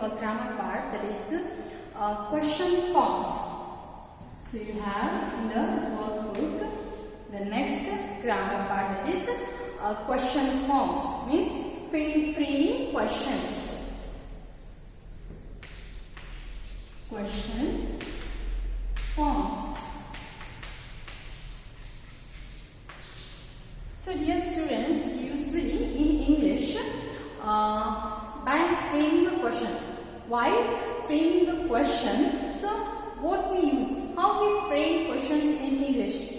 a grammar part, that is question forms. So you have in the workbook the next grammar part, that is question forms, means framing questions. Question forms. So dear students, usually in English, by framing a question, while framing a question, so what we use, how we frame questions in English?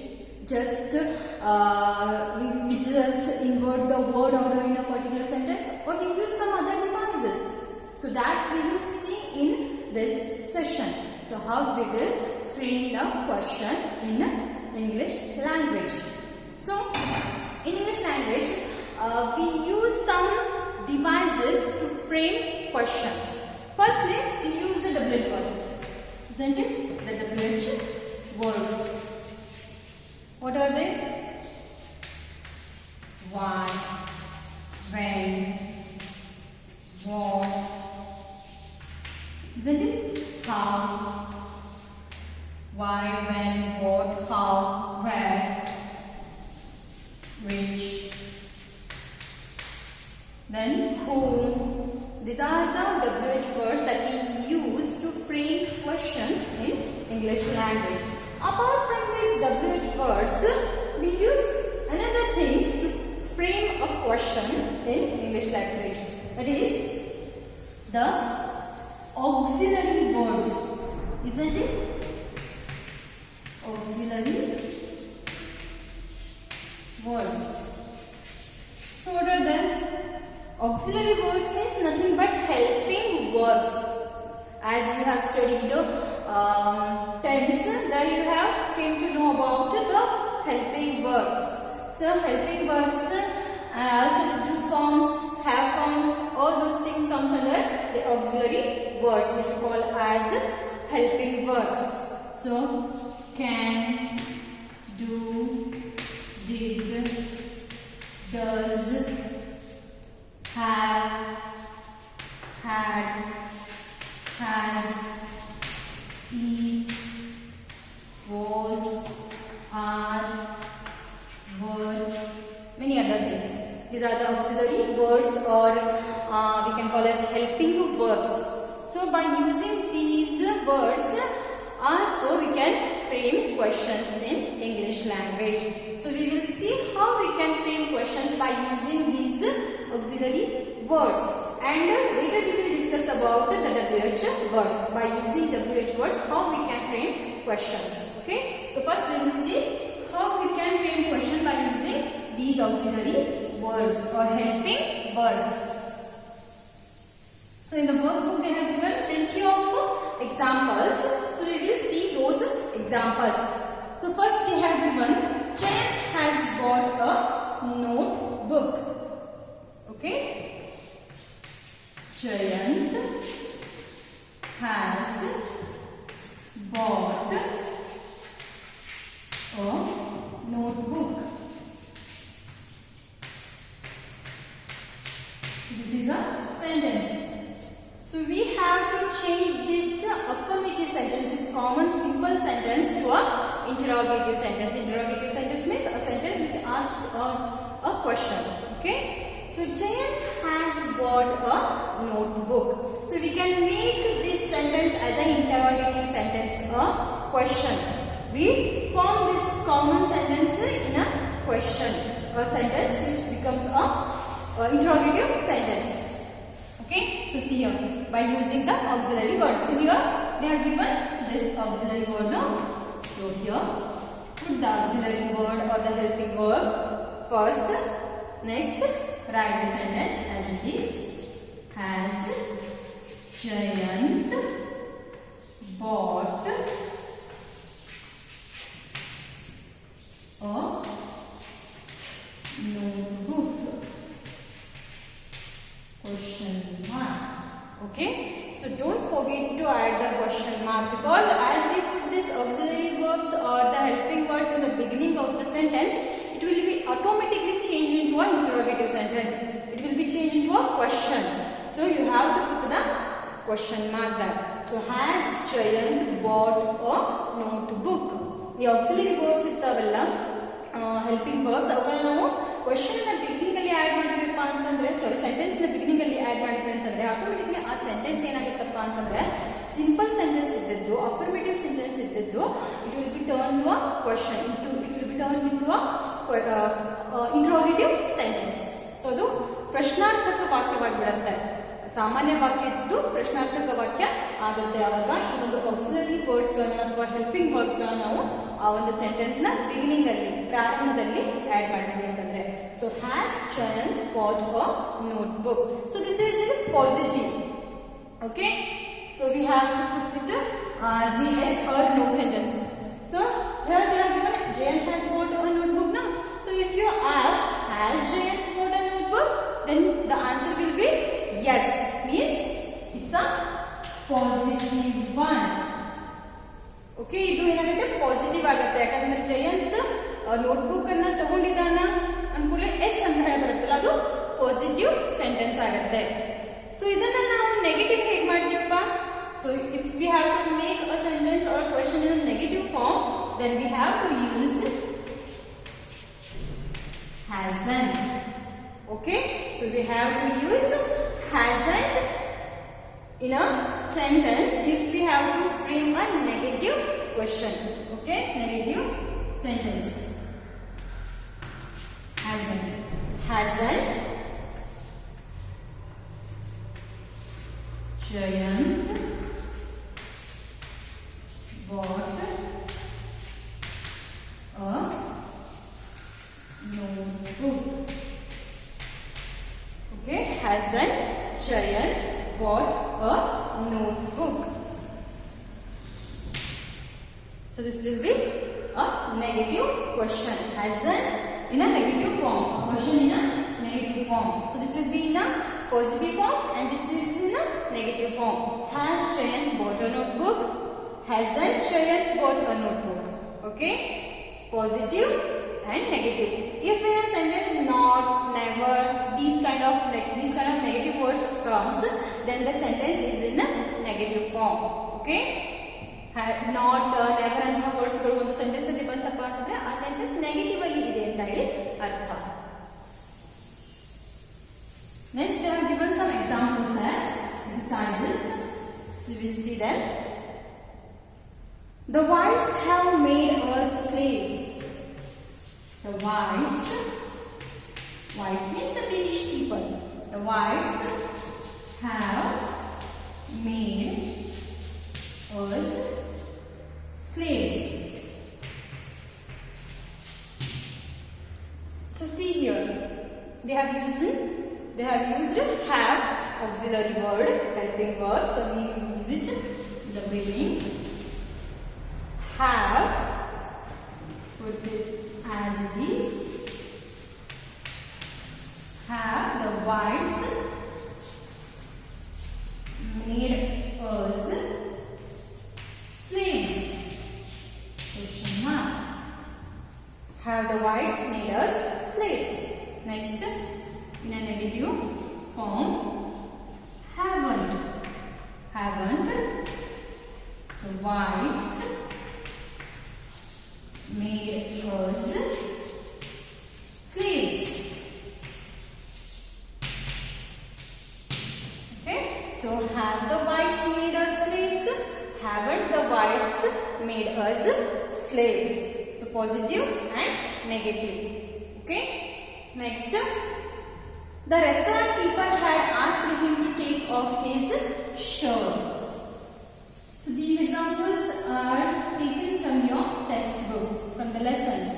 Just we just invert the word order in a particular sentence, or we use some other devices. So that we will see in this session. So how we will frame the question in English language. So in English language, we use some devices to frame questions. Firstly, we use the WH words, isn't it? The WH words. What are they? Why, when, what, isn't it? How, why, when, what, how, where, which, then whom. These are the WH words that we use to frame questions in English language. Apart from these WH words, we use another things to frame a question in English language. That is the auxiliary words, isn't it? Auxiliary words. So what are them? Auxiliary words means nothing but helping verbs. As you have studied tense, then you have came to know about the helping verbs. So helping verbs and also the do forms, have forms, all those things comes under the auxiliary words, which we call as helping verbs. So can, do, did, does, have, had, has, is, was, are, were, many other things. These are the auxiliary words, or we can call as helping verbs. So by using these words, also we can frame questions in English language. So we will see how we can frame questions by using these auxiliary words. And later we will discuss about the WH words. By using WH words, how we can frame questions. Okay. So first we will see how we can frame question by using these auxiliary words or helping words. So in the workbook they have given plenty of examples. So we will see those examples. So first they have given Jayant has bought a notebook. Okay. Jayant has bought a notebook. So this is a sentence. So we have to change this affirmative sentence, this common simple sentence, to a interrogative sentence. Interrogative sentence means a sentence which asks a question. Okay. So Jayant has bought a notebook. So we can make this sentence as an interrogative sentence, a question. We form this common sentence in a question, a sentence which becomes a interrogative sentence. Okay, so see here, by using the auxiliary word. So here they have given this auxiliary word now. So here put the auxiliary word or the helping verb first. Next, write the sentence as it is. Has Jayant bought a notebook? Question mark. Okay. So don't forget to add the question mark, because as we put this auxiliary verbs or the helping words in the beginning of the sentence, it will be automatically changed into an interrogative sentence. It will be changed into a question. So you have to put the question mark there. So has Jayan bought a notebook? ಈ auxiliary verbs ಇರ್ತಾವಲ್ಲ, helping verbs, ಅವುಗಳನ್ನ ನಾವು question ನ beginning ಅಲ್ಲಿ add ಮಾಡ್ತೀವಪ್ಪ ಅಂತಂದ್ರೆ, sorry sentence ನ beginning ಅಲ್ಲಿ ಆಡ್ ಮಾಡ್ತೀವಿ ಅಂತಂದ್ರೆ ಆಟೋಮೆಟಿಕ್ಲಿ ಆ ಸೆಂಟೆನ್ಸ್ ಏನಾಗುತ್ತಪ್ಪ ಅಂತಂದ್ರೆ ಸಿಂಪಲ್ ಸೆಂಟೆನ್ಸ್ ಇದ್ದದ್ದು, ಅಫರ್ಮೇಟಿವ್ ಸೆಂಟೆನ್ಸ್ ಇದ್ದದ್ದು, it will be turn to a question, it will be turn into a interrogative sentence. So ಅದು ಪ್ರಶ್ನಾರ್ಥಕ ವಾಕ್ಯವಾಗಿಬಿಡುತ್ತೆ. ಸಾಮಾನ್ಯ ವಾಕ್ಯ ಇದ್ದು ಪ್ರಶ್ನಾರ್ಥಕ ವಾಕ್ಯ ಆಗುತ್ತೆ. ಆವಾಗ ಈ ಒಂದು ಆಕ್ಸಿಲರಿ ವರ್ಡ್ಸ್ ಗಳನ್ನ ಅಥವಾ ಹೆಲ್ಪಿಂಗ್ ವರ್ಡ್ಸ್ ಗಳನ್ನ ನಾವು ಆ ಒಂದು ಸೆಂಟೆನ್ಸ್ ನ ಬಿಗಿನಿಂಗ್ ಅಲ್ಲಿ, ಪ್ರಾರಂಭದಲ್ಲಿ ಆಡ್ ಮಾಡ್ತೀವಿ ಅಂತಂದ್ರೆ. So has Chayan bought a notebook. So this is in positive. Okay, so we have to put it as yes or no sentence. So here they are given Jayan has bought a notebook now. So if you ask has Jayan bought a notebook, then the answer will be yes, means it's a positive one. Okay, ಇದು ಏನಾಗುತ್ತೆ positive ಆಗುತ್ತೆ. ಯಾಕಂದ್ರೆ Jayant notebook ಅನ್ನ ತಗೊಂಡಿದ್ದಾನ ಅನ್ಕೂಲೆ S ಅಂತ ಹೇಳ್ಬಿಡುತ್ತಲ್ಲ, ಅದು positive sentence ಆಗುತ್ತೆ. So ಇದನ್ನ ನಾವು ನೆಗೆಟಿವ್ ಹೇಗೆ ಮಾಡ್ತೀವಪ್ಪ? So if we have to make a sentence or question in negative form, then we have to use hasn't. Okay, so we have to use hasn't in a sentence if we have to frame a negative question. Okay, negative sentence. Hasn't Jayan bought a notebook. Okay, hasn't Jayan bought a notebook? So this will be a negative question. Hasn't in a negative form. Question in a negative form. So this will be in a positive form and this is in a negative form. Has Jayan bought a notebook? Hasn't Jayan bought a notebook? Okay, positive and negative. If in a sentence not, never, these kind of negative words comes, then the sentence is in a negative form. Okay, not, never ಅಂತ words ಗಳು ಒಂದು sentence ಅಲ್ಲಿ ಬಂತಪ್ಪ ಅಂತಂದ್ರೆ ಆ sentence negative ಅಲ್ಲಿ ಇದೆ ಅಂತ ಹೇಳಿ ಅರ್ಥ. Next they have given some examples there, exercises, so we will see them. The whites have made us slaves. The whites means the British people. The whites have made us slaves. So see here, they have used have auxiliary word, helping verb. So we use it in the beginning. Have, put it as it is. Have the whites made us slaves? Question mark. Have the whites made us slaves? Next, in a negative form, haven't the whites made us slaves? Okay, so have the whites made us slaves? Haven't the whites made us slaves? So positive and negative. Okay, next, the restaurant keeper had asked him to take off his shirt. So these examples are taken from your textbook, from the lessons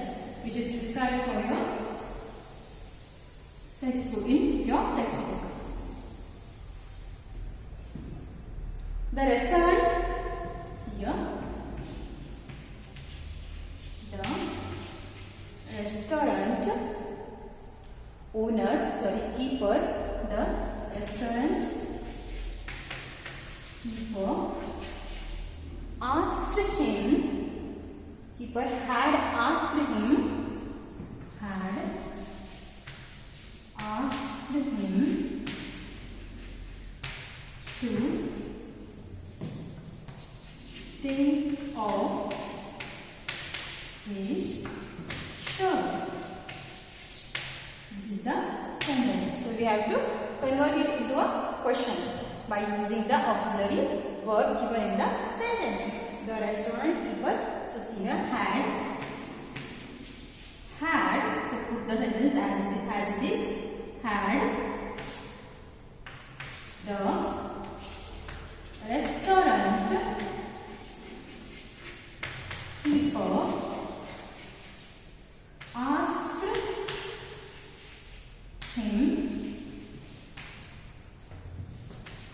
which is described for your textbook, in your textbook. The restaurant, see here, the restaurant owner, keeper, the restaurant keeper asked him, keeper had asked him to take off his shirt. This is the sentence. So we have to convert it into a question by using the auxiliary verb given in the sentence. The restaurant keeper, so see here, had, so put the sentence as it is, had the restaurant keeper asked him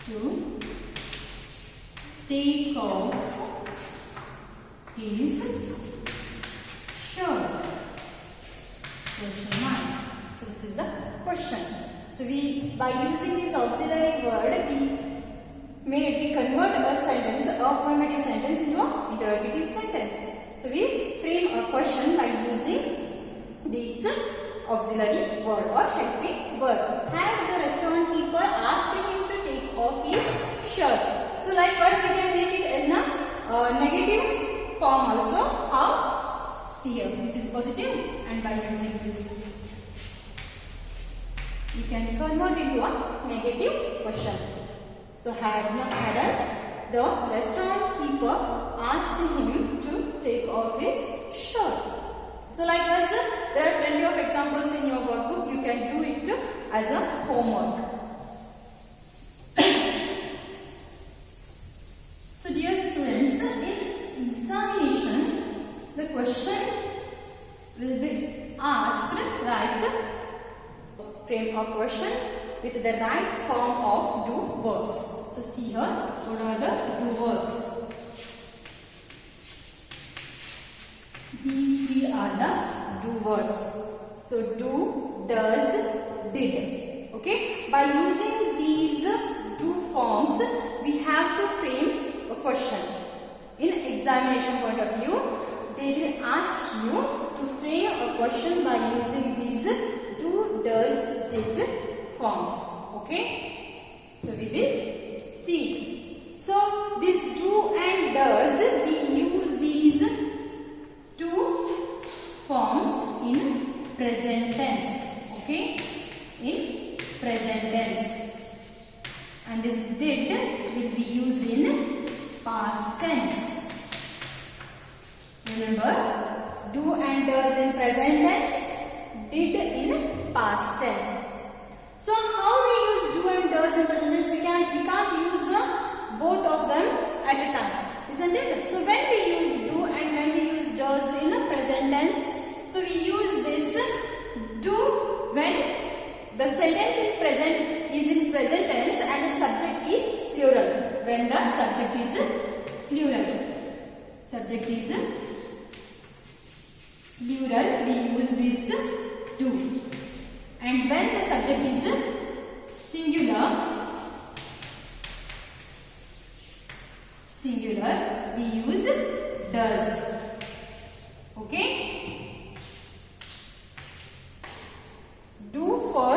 to take off his shirt. Question mark. So this is the question. So we, by using this auxiliary word, we convert a sentence, a affirmative sentence, into an interrogative sentence. So we frame a question by using this auxiliary word or helping verb. Had the restaurant keeper asked him to take off his shirt. So likewise we can make it as a negative form also. How? See here, this is positive, and by using this we can convert it into a negative question. So hadn't the restaurant keeper asked him to take off his shirt. So likewise, there are plenty of examples in your workbook. You can do it as a homework. So dear students, in examination, the question will be asked like, frame a question with the right form of do verbs. So see here, what are the do verbs? These three are the do verbs. So do, does, did. Okay. By using these do forms, we have to frame a question. In examination point of view, they will ask you to frame a question by using these do, does, did forms. Okay. So we will see it. So this do and does, we use these two forms in present tense. Okay. In present tense. And this did will be used in past tense. Remember, do and does in present tense, did in past tense. So how we use do and does in present tense? We can't use both of them at a time, isn't it? So when we use do and when we use does in present tense, so we use this do when the sentence is in present tense and the subject is plural. When the subject is plural. Subject is plural, we use this do. And when the subject is singular, we use does. Okay? Do for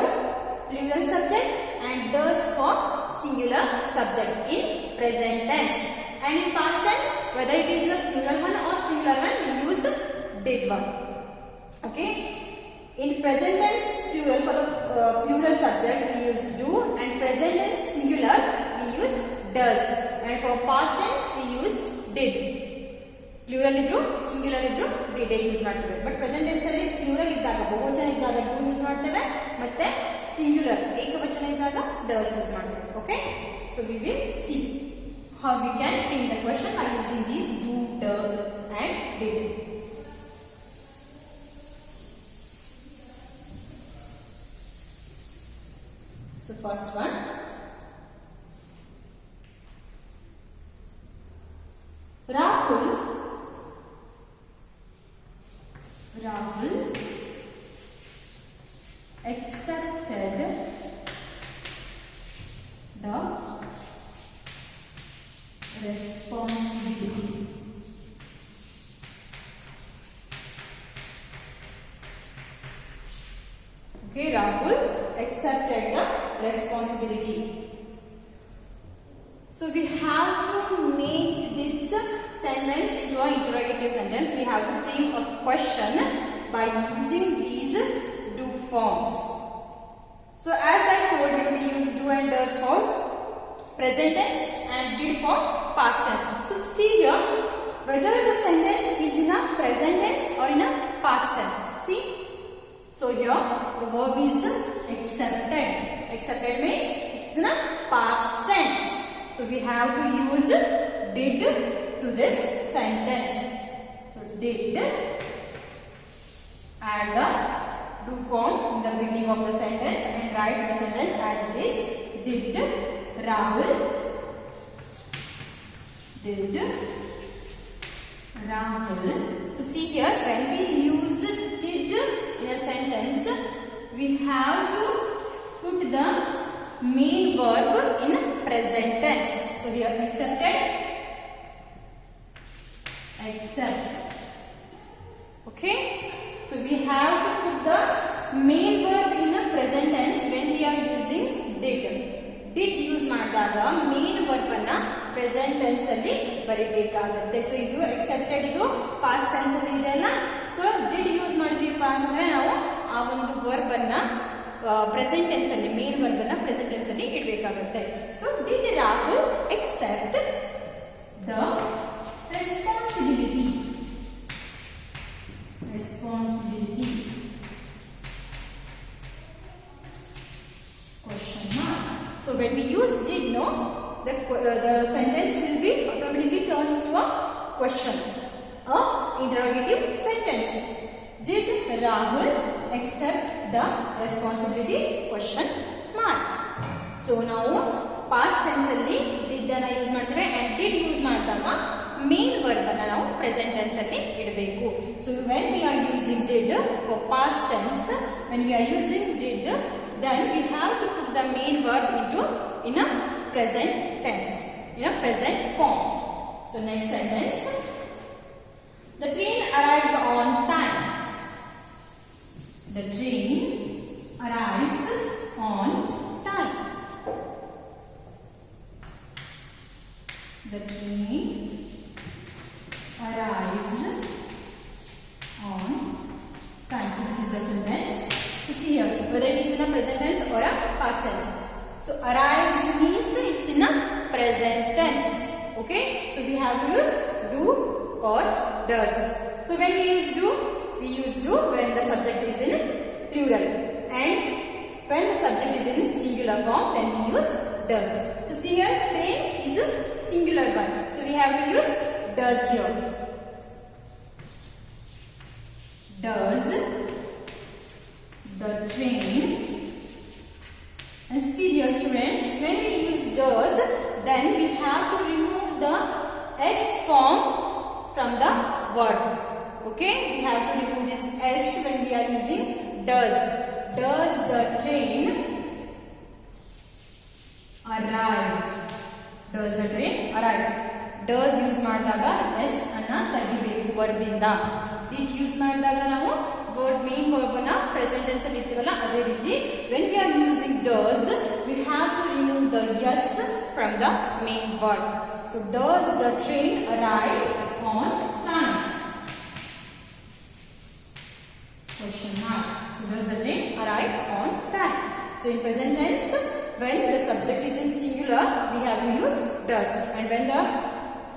plural subject and does for singular subject in present tense. And in past tense, whether it is a plural one or singular one, we use did one. Okay? In present tense plural, for the plural subject we use do, and present tense singular we use does, and for past tense we use did. Plural idru singular idru did use ಮಾಡ್ತೇವೆ. But present tense ಅಲ್ಲಿ plural ಇದ್ದಾಗ ಬಹುವಚನ ಇದ್ದಾಗ do use ಮಾಡ್ತೇವೆ, ಮತ್ತೆ singular ಏಕವಚನ ಇದ್ದಾಗ does use ಮಾಡ್ತೇವೆ. Okay, so we will see how we can frame the question by using these do, does and did. So first one, Rahul accepted the responsibility. Okay, Rahul accepted the responsibility. So we have to make this sentence into an interrogative sentence, we have to frame a question by using these do forms. So as I told you, we use do and does for present tense and did for past tense. So see here whether the sentence is in a present tense or in a past tense. See. So here the verb is accepted. Accepted means it's in a past tense. So we have to use did to this sentence. So did, add the do form in the beginning of the sentence and write the sentence as it is. Did Rahul So see here, when we use did in a sentence, we have to put the main verb in present tense. So here accepted, accept. Okay. So we have to put the main verb in a present tense when we are using did. Did use ಮಾಡಿದಾಗ main verb ಅನ್ನ present tense ಅಲ್ಲಿ ಬರಿಬೇಕಾಗುತ್ತೆ. So ಇದು accepted ಇದು past tense ಅಲ್ಲಿ ಇದೆ ಅಲ್ಲ. So did use ಮಾಡಿದೀವಪ್ಪ ಅಂದ್ರೆ ನಾವು ಆ ಒಂದು verb ಅನ್ನ present tense ಅಲ್ಲಿ main verb ಅನ್ನ present tense ಅಲ್ಲಿ ಇಡಬೇಕಾಗುತ್ತೆ. So did Rahul accept the responsibility? Question mark. So when we use did, no, the sentence will be automatically turns to a question, a interrogative sentence. Did Rahul accept the responsibility? Question mark. So now past tense ಅಲ್ಲಿ did ಅನ್ನ use ಮಾಡ್ತೇವೆ and did use ಮಾಡಿದಾಗ main verb ಅನ್ನ ನಾವು present tense ಅಲ್ಲಿ ಇಡಬೇಕು. So when we are using did for past tense, when we are using did, then we have to put the main verb in a present tense, in a present form. So next sentence. The train arrives on time. The train arrives on time. The train arrives on time. So this is the sentence. So see here whether it is in a present tense or a past tense. So arrives means it's in a present tense. Okay. So we have to use do or does. So when we use do when the subject is in plural, and when the subject is in singular form, then we use does. So see here train is a singular one. So we have to use does here. Does the train, and see dear students, when we use does, then we have to remove the s form from the word. Okay, we have to remove this s when we are using does. Does the train arrive? Does the train arrive? Does use ಮಾಡಿದಾಗ s ಅನ್ನ ತೆಗಿಬೇಕು verb ಇಂದ. Did use ಮಾಡಿದಾಗ ನಾವು verb main verb ಅನ್ನ present tense ಅಲ್ಲಿ ಇರ್ತೀವಲ್ಲ ಅದೇ ರೀತಿ when we are using does, we have to remove the s from the main verb. So does the train arrive on time? Question mark. So does the train arrive on time? So in present tense, when the subject is in singular, we have to use does, and when the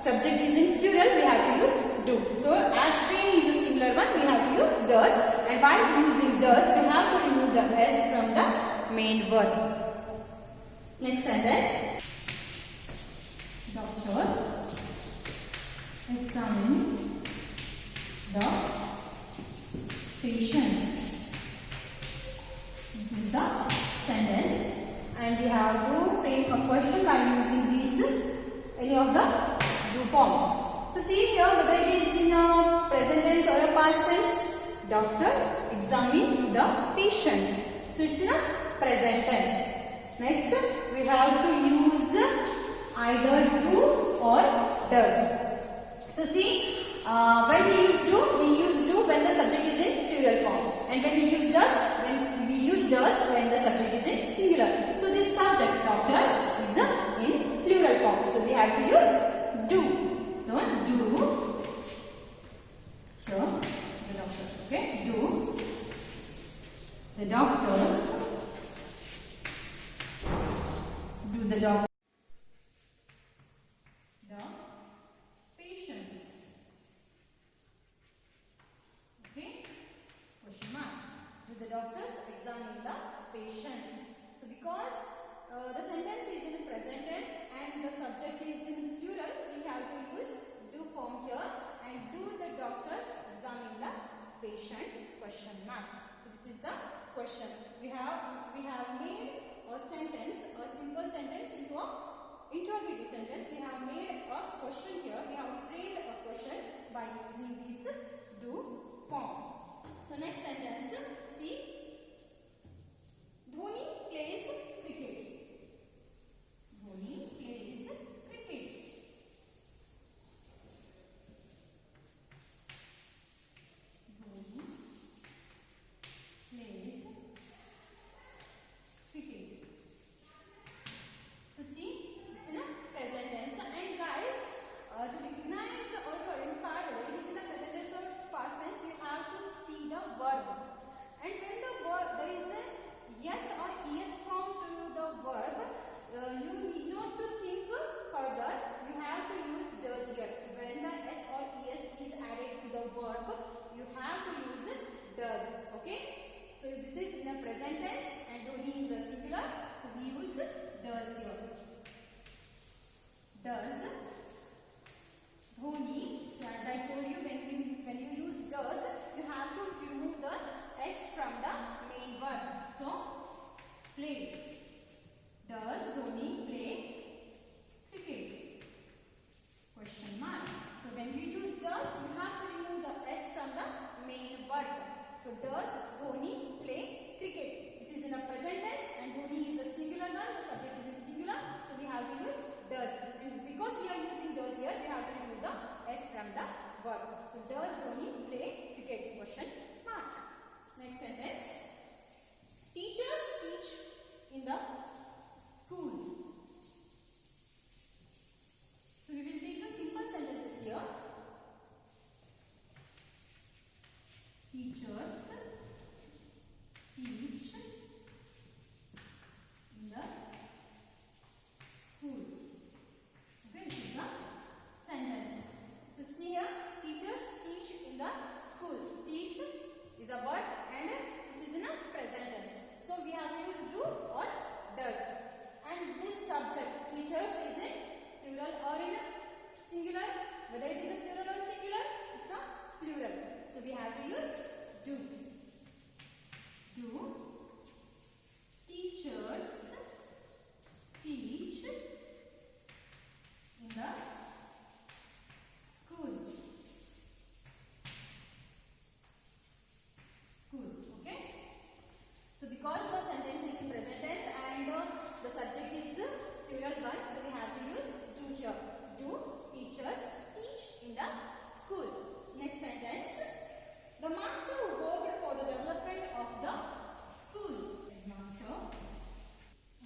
subject is in plural, we have to use do. So as train is a singular one, we have to use does, and while using does, we have to remove the s from the main verb. Next sentence. Doctors examine the patients. This is the sentence, and we have to frame a question by using these any of the do forms. So see here whether it is in a present tense or a past tense. Doctors examine the patients. So it's in a present tense. Next we have to use either do or does. So see when we use do when the subject is in plural form, and when we use does when the subject is in singular. So this subject doctors is in plural form. So we have to use do. Whether it is a plural or singular, it's a plural. So we have to use do. Do teachers teach in the school? Okay. So because the sentence is in present tense and the subject is plural one, so we have to use do here. Do teachers teach in the school? Next sentence. The master worked for the development of the school. Headmaster.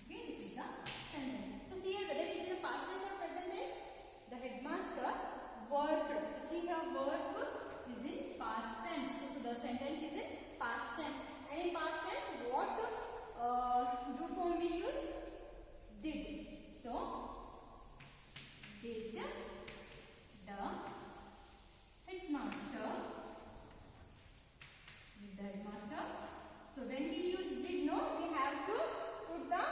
Okay, this is the sentence. So see here whether it is in a past tense or present tense. The headmaster worked. So see here work is in past tense. So the sentence is in past tense. And in past tense, what do form we use? Did. So did the headmaster. Did the headmaster. So when we use did, no, we have to put the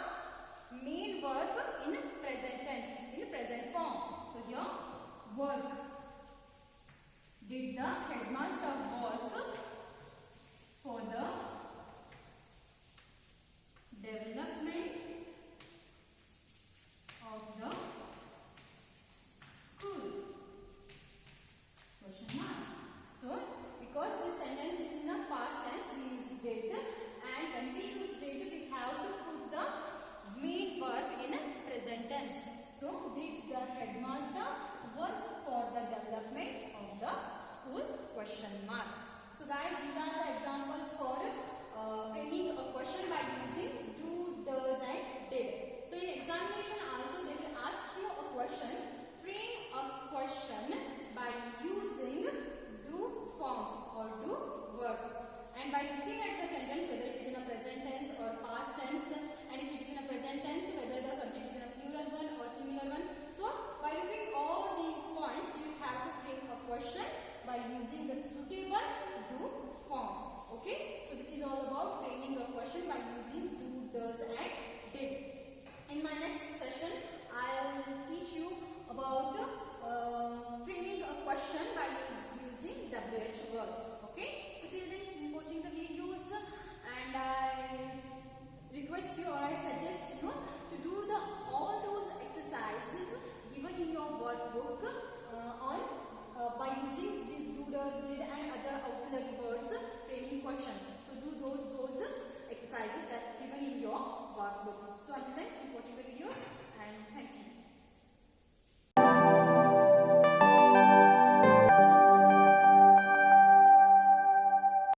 main verb in present tense, in present form. So here work. Did the headmaster work for the development of the school? Question mark. So because this sentence is in the past tense, we use did, and when we use did, we have to put the main verb in a present tense. So did the headmaster work for the development of the school? Question mark. So guys, these are the examples for framing a question by using do, does and did. So in examination also they will ask you a question. Frame a question by using do forms or do verbs. And by looking at the sentence, whether it is in a present tense or past tense, and if it is in a present tense, whether the subject is in a plural one or singular one. So by looking all these points, you have to frame a question by using the suitable do forms. Okay, so this is all about framing a question by using do, does and did. In my next session, I'll teach you about framing a question by using WH verbs. Okay, so till then keep watching the videos, and I request you or I suggest you to do all those exercises given in your workbook by using these do, does, did and